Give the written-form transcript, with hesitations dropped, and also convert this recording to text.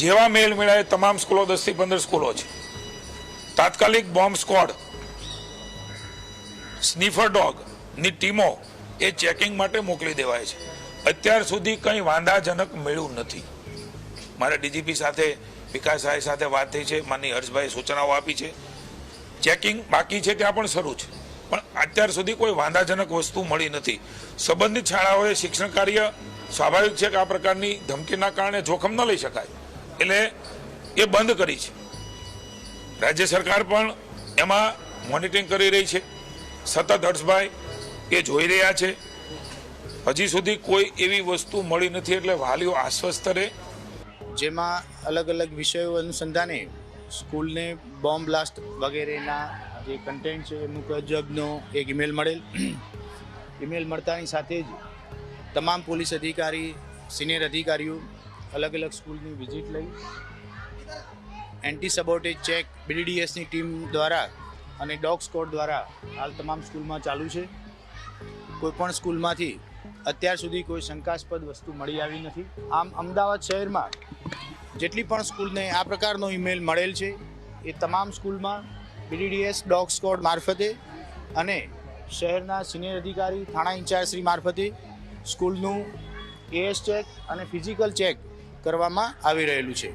જેવા મેલ મેળાએ તમામ સ્કૂલો 10 થી 15 સ્કૂલો છે, તાત્કાલિક બોમ્બ સ્ક્વોડ, સ્નીફર ડોગ ની ટીમો એ ચેકિંગ માટે મોકલી દેવાય છે. અત્યાર સુધી કંઈ વાંધાજનક મળ્યું નથી. મારા ડીજીપી સાથે વિકાસભાઈ સાથે વાત થઈ છે, માનનીય હર્ષભાઈ સૂચનાઓ આપી છે. ચેકિંગ બાકી છે, ત્યાં પણ શરૂ છે, પણ અત્યાર સુધી કોઈ વાંધાજનક વસ્તુ મળી નથી. સંબંધિત શાળાઓએ શિક્ષણ કાર્ય સ્વાભાવિક છે કે આ પ્રકારની ધમકીના કારણે જોખમ ન લઈ શકાય એટલે એ બંધ કરી છે. રાજ્ય સરકાર પણ એમાં મોનિટરિંગ કરી રહી છે. સતત હર્ષભાઈ એ જોઈ રહ્યા છે. હજી સુધી કોઈ એવી વસ્તુ મળી નથી એટલે વાલીઓ આશ્વસ્ત રહે. જેમાં અલગ અલગ વિષયો અનુસંધાને સ્કૂલને બોમ્બ બ્લાસ્ટ વગેરેના જે કન્ટેન્ટ છે એ મુજબનો એક ઈમેલ મળેલ. ઈમેલ મળતાની સાથે જ તમામ પોલીસ અધિકારી, સિનિયર અધિકારીઓ અલગ અલગ સ્કૂલની વિઝિટ લઈ એન્ટી સબોર્ટેજ ચેક BDDSની ટીમ દ્વારા અને ડોગ સ્ક્વોડ દ્વારા હાલ તમામ સ્કૂલમાં ચાલુ છે. કોઈપણ સ્કૂલમાંથી અત્યાર સુધી કોઈ શંકાસ્પદ વસ્તુ મળી આવી નથી. આમ અમદાવાદ શહેરમાં જેટલી પણ સ્કૂલને આ પ્રકારનો ઈમેલ મળેલ છે એ તમામ સ્કૂલમાં BDDS ડોગ સ્ક્વોડ મારફતે અને શહેરના સિનિયર અધિકારી, થાણા ઇન્ચાર્જશ્રી મારફતે સ્કૂલનું AS ચેક અને ફિઝિકલ ચેક કરવામાં આવી રહેલું છે.